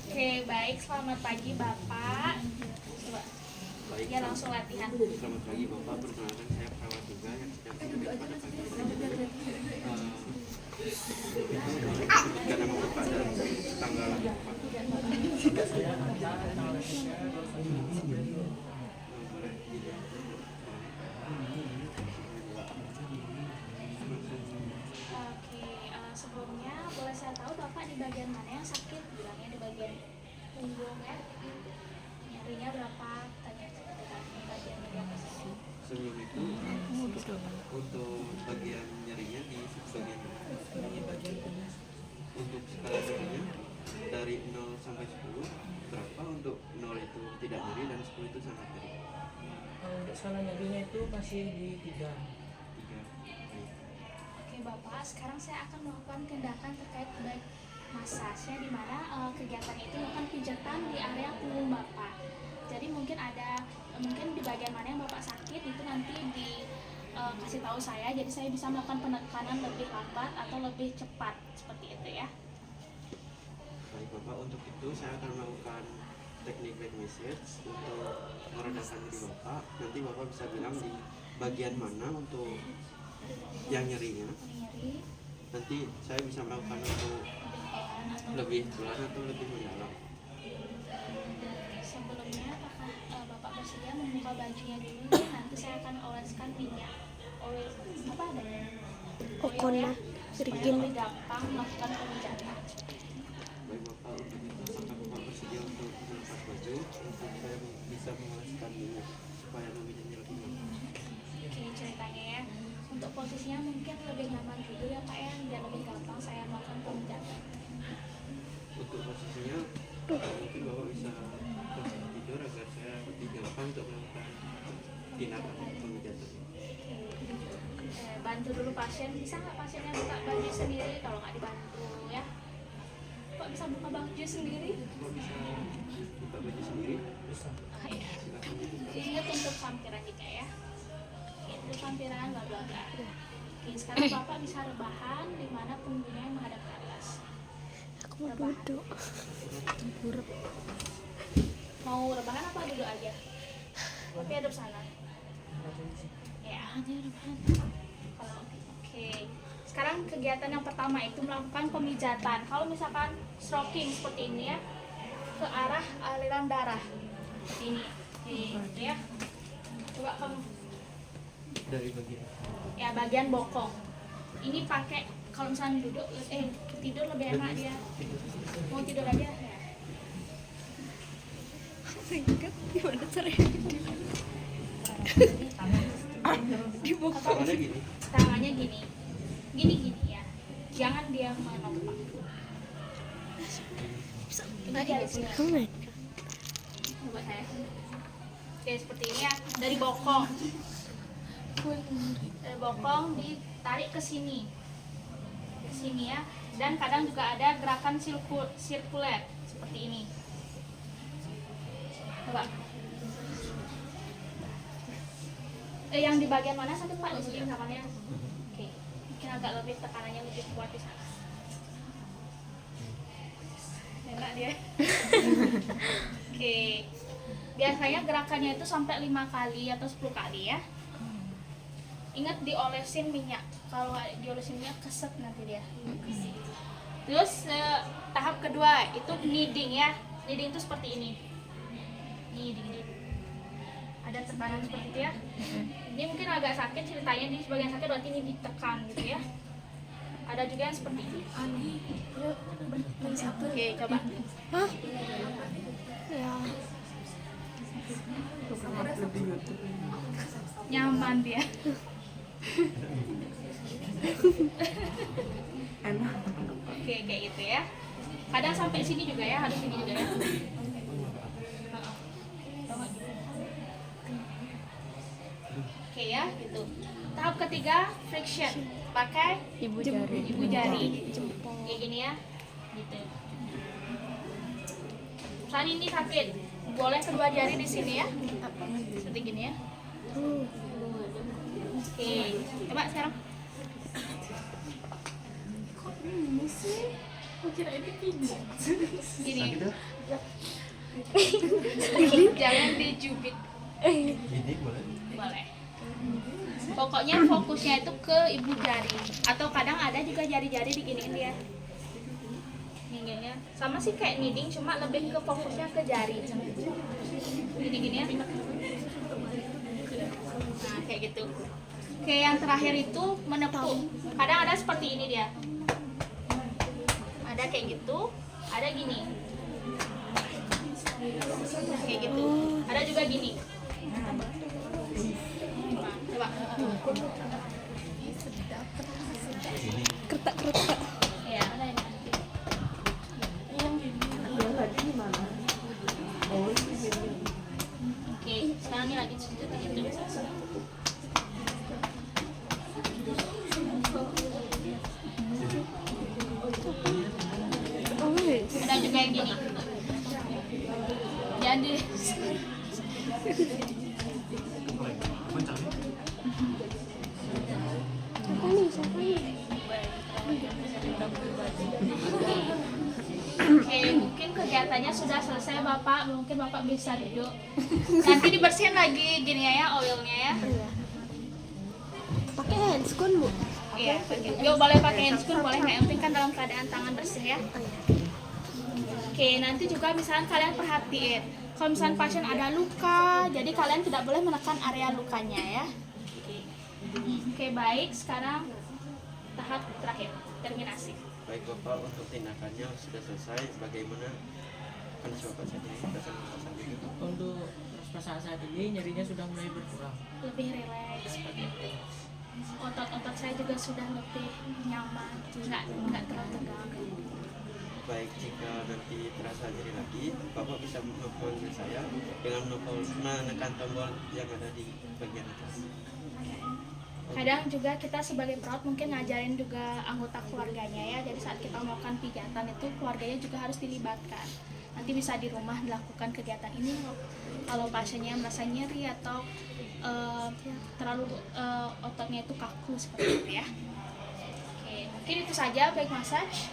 Oke, baik. Selamat pagi, Bapak. Coba. Baik, Ya, langsung latihan. selamat pagi Bapak, perkenalkan saya perawat juga yang sedang bekerja pada pagi ini. Sebutkan nama Bapak dan tanggal lahir Bapak. Boleh tidak? Oke, sebelumnya boleh saya tahu Bapak di bagian mana yang sakit? Bilangnya di bagian punggung ya. Nyerinya berapa? Tanya di bagian apa sih? Sebelum itu, untuk bagian nyerinya di bagian untuk skala nyerinya dari 0 sampai 10 berapa? Untuk 0 itu tidak nyeri dan 10 itu sangat nyeri. Untuk skala nyerinya itu masih di 3. 3. Oke Bapak, sekarang saya akan melakukan tindakan terkait baik masasnya di mana kegiatannya itu melakukan pijatan di area punggung Bapak. Jadi mungkin di bagian mana yang Bapak sakit itu nanti kasih tahu saya, jadi saya bisa melakukan penekanan lebih lambat atau lebih cepat seperti itu ya. Baik Bapak, untuk itu saya akan melakukan teknik back massage untuk meredakan diri Bapak. Nanti Bapak bisa bilang di bagian mana untuk yang nyerinya. Nyeri, Nanti saya bisa melakukan untuk lebih pelan atau lebih mendalam. sebelumnya apakah Bapak bersedia membuka bajunya dulu? Nanti saya akan oleskan minyak oil apa adanya oil ya, supaya lebih gampang melakukan pemijatan. Baik Bapak, untuk itu apakah Bapak bersedia untuk melepas baju untuk saya bisa mengoleskan minyak supaya memijatnya lebih nyaman. Oke, ceritanya ya, untuk posisinya mungkin lebih nyaman dulu ya Pak ya, biar lebih gampang saya melakukan pemijatan. Untuk posisinya mungkin Bapak bisa posisi tidur agar saya lebih gampang untuk melakukan tindakan pemijatan. Bantu dulu pasien, bisa nggak pasiennya buka baju sendiri? Kalau nggak dibantu ya, Pak bisa buka baju sendiri? Bapak bisa buka baju sendiri? Bisa. Ya. Silakan. Ingat untuk sampiran juga ya. Itu sampiran bla bla bla. Oke, sekarang Bapak bisa rebahan di mana punggungnya menghadap ke atas. Aku mau duduk. Buruk. Mau rebahan apa duduk aja? Tapi hadap sana. Ya, hanya rebahan. Oke. Sekarang kegiatan yang pertama itu melakukan pemijatan. Kalau misalkan stroking seperti ini ya, ke arah aliran darah seperti ini. Gitu ya. Coba kamu Dari bagian ya bagian bokong. Ini pakai kalau misalnya duduk tidur lebih enak dia. Mau tidur aja ya. Ingat gimana caranya? Di bawah. tangannya gini. Tangannya gini. Gini ya. Jangan dia menopang. Ini dari sini. Coba saya. Oke, seperti ini ya. Dari bokong. Dari bokong ditarik ke sini. Ke sini ya. Dan kadang juga ada gerakan sirkuler seperti ini. Coba. Yang di bagian mana sakit Pak? Di sini tangannya. Oke. Mungkin agak lebih tekanannya lebih kuat di sana. Enak dia. Oke. Biasanya gerakannya itu sampai 5 kali atau 10 kali ya. Ingat diolesin minyak. Kalau nggak diolesin minyak keset nanti dia. Terus tahap kedua itu kneading ya. Kneading itu seperti ini. Kneading. Ada tekanan seperti itu ya. Ini mungkin agak sakit ceritanya, di sebagian sakit berarti ini ditekan gitu ya. Ada juga yang seperti ini. Oke, coba. Hah? Ya. Nyaman dia. Enak. Oke, kayak gitu ya. Kadang sampai sini juga ya, harus sini juga ya. Oke ya, gitu. Tahap ketiga, friction. Pakai Ibu jari. Jempol. kayak gini ya. Gitu. Misalnya ini sakit, boleh kedua jari di sini ya. Seperti gini ya. Oke, coba sekarang. Kok ini sih? Gini, Gitu. jangan dijubit. Ini boleh. Boleh. Pokoknya fokusnya itu ke ibu jari. Atau kadang ada juga jari-jari diginiin dia. Gininya sama sih kayak kneading, cuma lebih ke fokusnya ke jari. Gini-gini ya. Nah, kayak gitu. Oke, yang terakhir itu menepuk. Kadang ada seperti ini dia. Ada kayak gitu, ada gini. Kayak gitu. Ada juga gini. Nah, coba. Kertak-kertak. Ya. Oke, sekarang ini lagi gitu. Oh, wes. Ada juga yang gini. Jadi Siapa nih? Siapa nih? oke, mungkin kegiatannya sudah selesai Bapak. Mungkin Bapak bisa duduk. Nanti dibersihin lagi gini ya oilnya ya. Iya. Pakai handscoon, Bu. Iya, pakai. Yo, boleh pakai handscoon, boleh nggak? Yang penting kan dalam keadaan tangan bersih ya. Oh, iya. Oke, nanti juga misalnya kalian perhatiin, kalau misalnya pasien ada luka, jadi kalian tidak boleh menekan area lukanya ya. Oke, baik. Sekarang tahap terakhir, terminasi. Baik Bapak, untuk tindakannya sudah selesai. Bagaimana kondisi Bapak saat ini? Perasaan Bapak saat ini? Untuk perasaan saat ini nyerinya sudah mulai berkurang. Lebih rileks seperti itu. Otot-otot saya juga sudah lebih nyaman, nggak terlalu tegang. Baik, jika nanti terasa nyeri lagi, Bapak bisa memanggil saya dengan menekan tombol yang ada di bagian atas. Kadang juga kita sebagai perawat mungkin ngajarin juga anggota keluarganya ya. Jadi saat kita melakukan pijatan itu keluarganya juga harus dilibatkan. Nanti bisa di rumah dilakukan kegiatan ini kalau pasiennya merasa nyeri atau terlalu ototnya itu kaku seperti itu ya. Oke, mungkin itu saja baik massage.